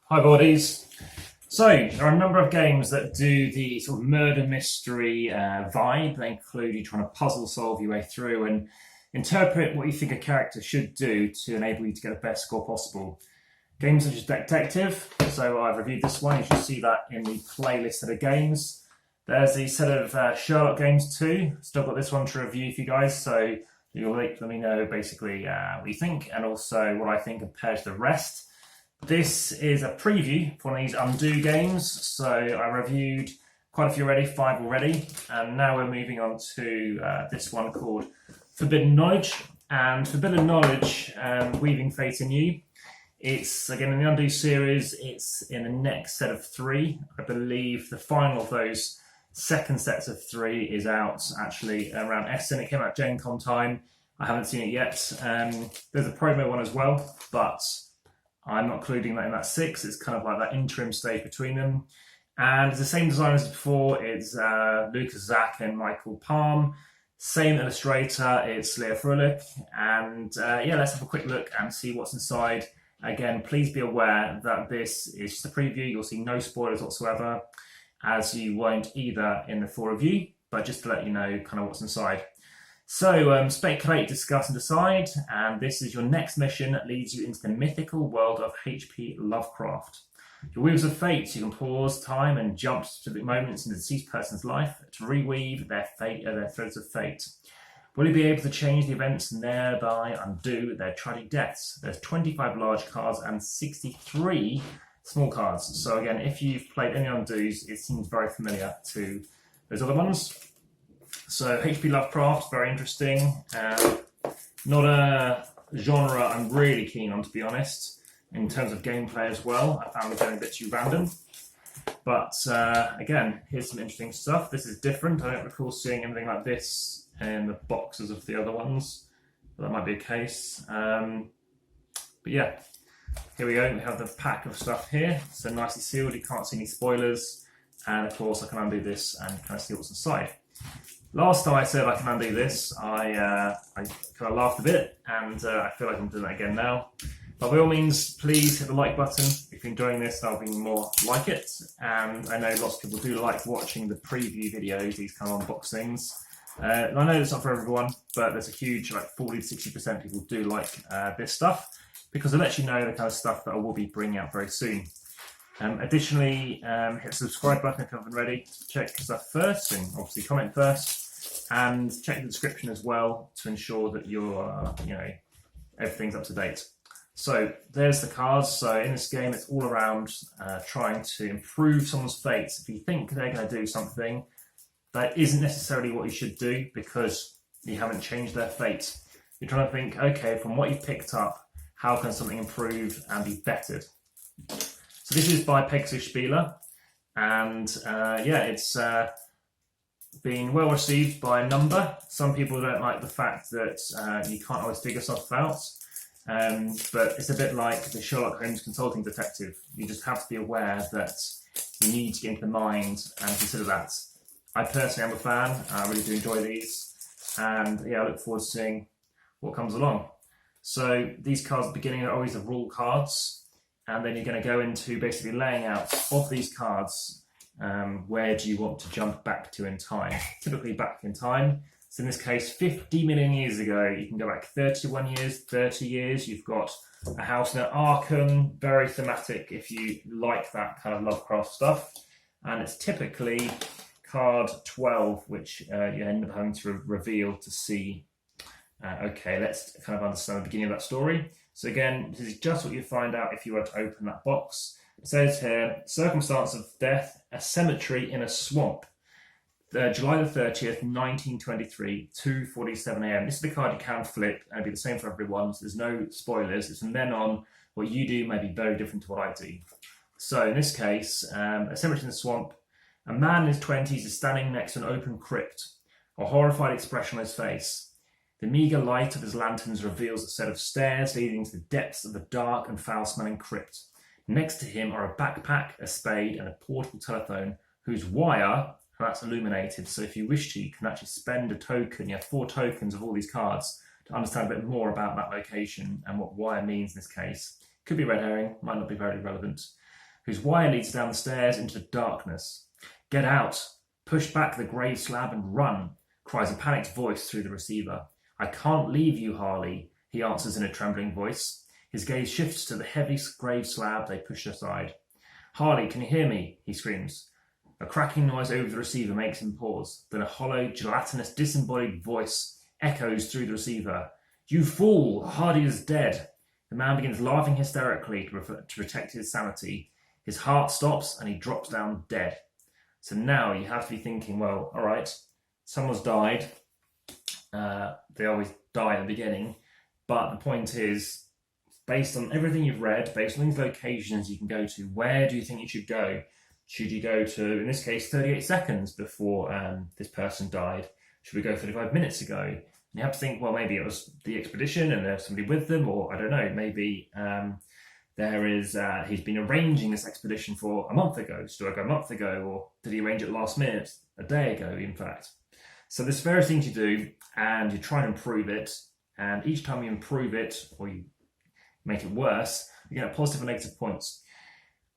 Hi, bodies. So, there are a number of games that do the sort of murder mystery vibe. They include you trying to puzzle solve your way through and interpret what you think a character should do to enable you to get the best score possible. Games such as Detective, so I've reviewed this one, you should see that in the playlist of the games. There's the set of Sherlock games too, still got this one to review for you guys, so you'll let me know basically what you think and also what I think compared to the rest. This is a preview for one of these Undo games, so I reviewed quite a few already, 5 already, and now we're moving on to this one called Forbidden Knowledge. And Forbidden Knowledge, Weaving Fate in You. It's, again, in the Undo series, it's in the next set of 3. I believe the final of those second sets of 3 is out, actually, around Essen. It came out Gen Con time. I haven't seen it yet. There's a promo one as well, but I'm not including that in that 6. It's kind of like that interim stage between them. And it's the same designers as before. It's Lucas Zach and Michael Palm. Same illustrator, it's Leah Frulich. And yeah, let's have a quick look and see what's inside. Again, please be aware that this is just a preview. You'll see no spoilers whatsoever, as you won't either in the full review, but just to let you know kind of what's inside. So, speculate, discuss and decide, and this is your next mission that leads you into the mythical world of H.P. Lovecraft. Your wheels of fate, you can pause time and jump to specific moments in the deceased person's life to reweave their threads of fate. Will you be able to change the events and thereby undo their tragic deaths? There's 25 large cards and 63 small cards. So again, if you've played any Undos, it seems very familiar to those other ones. So H.P. Lovecraft, very interesting. Not a genre I'm really keen on, to be honest, in terms of gameplay as well. I found it getting a bit too random. But again, here's some interesting stuff. This is different. I don't recall seeing anything like this in the boxes of the other ones. But that might be a case. But yeah, here we go. We have the pack of stuff here. So nicely sealed. You can't see any spoilers. And of course, I can undo this and kind of see what's inside. Last time I said I can undo this, I kind of laughed a bit, and I feel like I'm doing that again now. But by all means, please hit the like button. If you're enjoying this, I'll be more like it. And I know lots of people do like watching the preview videos, these kind of unboxings. I know it's not for everyone, but there's a huge, like 40 to 60% people do like this stuff, because it lets you know the kind of stuff that I will be bringing out very soon. Additionally, hit the subscribe button if you haven't already. Check stuff first, and obviously comment first. And check the description as well to ensure that you're, everything's up to date. So there's the cards. So in this game, it's all around trying to improve someone's fate. If you think they're going to do something, that isn't necessarily what you should do because you haven't changed their fate. You're trying to think, okay, from what you've picked up, how can something improve and be bettered? So this is by Pegasus Spieler, and yeah, it's been well received by a number. Some people don't like the fact that you can't always figure stuff out, but it's a bit like the Sherlock Holmes consulting detective. You just have to be aware that you need to get into the mind and consider that. I personally am a fan. I really do enjoy these, and yeah, I look forward to seeing what comes along. So these cards at the beginning are always the rule cards. And then you're going to go into basically laying out of these cards, where do you want to jump back to in time? Typically back in time. So in this case, 50 million years ago, you can go back 31 years, 30 years. You've got a house near Arkham, very thematic if you like that kind of Lovecraft stuff. And it's typically card 12, which you end up having to reveal to see. Okay, let's kind of understand the beginning of that story. So again, this is just what you find out if you were to open that box. It says here, circumstance of death, a cemetery in a swamp. July the 30th, 1923, 2:47 a.m. This is the card you can flip, and it'll be the same for everyone. So there's no spoilers. It's from then on. What you do may be very different to what I do. So in this case, a cemetery in the swamp. A man in his 20s is standing next to an open crypt, a horrified expression on his face. The meagre light of his lanterns reveals a set of stairs leading to the depths of the dark and foul-smelling crypt. Next to him are a backpack, a spade, and a portable telephone, whose wire, that's illuminated. So if you wish to, you can actually spend a token. You have 4 tokens of all these cards to understand a bit more about that location and what wire means in this case. Could be red herring, might not be very relevant. Whose wire leads down the stairs into darkness. Get out, push back the grave slab and run, cries a panicked voice through the receiver. I can't leave you, Harley, he answers in a trembling voice. His gaze shifts to the heavy grave slab they push aside. Harley, can you hear me? He screams. A cracking noise over the receiver makes him pause. Then a hollow, gelatinous, disembodied voice echoes through the receiver. You fool! Hardy is dead. The man begins laughing hysterically to protect his sanity. His heart stops and he drops down dead. So now you have to be thinking, well, all right, someone's died. They always die at the beginning. But the point is, based on everything you've read, based on these locations you can go to, where do you think you should go? Should you go to, in this case, 38 seconds before this person died? Should we go 35 minutes ago? And you have to think, well, maybe it was the expedition and there's somebody with them, or I don't know, maybe he's been arranging this expedition for a month ago. So do I go a month ago, or did he arrange it last minute, a day ago, in fact? So there's various things you do, and you try and improve it. And each time you improve it, or you make it worse, you get positive and negative points.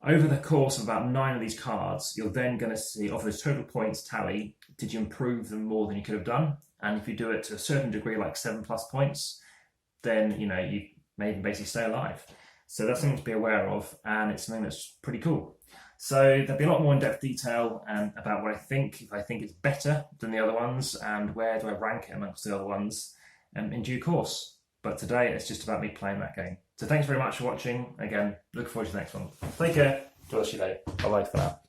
Over the course of about 9 of these cards, you're then going to see, of those total points tally, did you improve them more than you could have done? And if you do it to a certain degree, like 7+ points, then, you made them basically stay alive. So that's something to be aware of, and it's something that's pretty cool. So there'll be a lot more in-depth detail about what I think, if I think it's better than the other ones, and where do I rank it amongst the other ones in due course. But today, it's just about me playing that game. So thanks very much for watching. Again, looking forward to the next one. Take care. Enjoy your day. Bye-bye for now.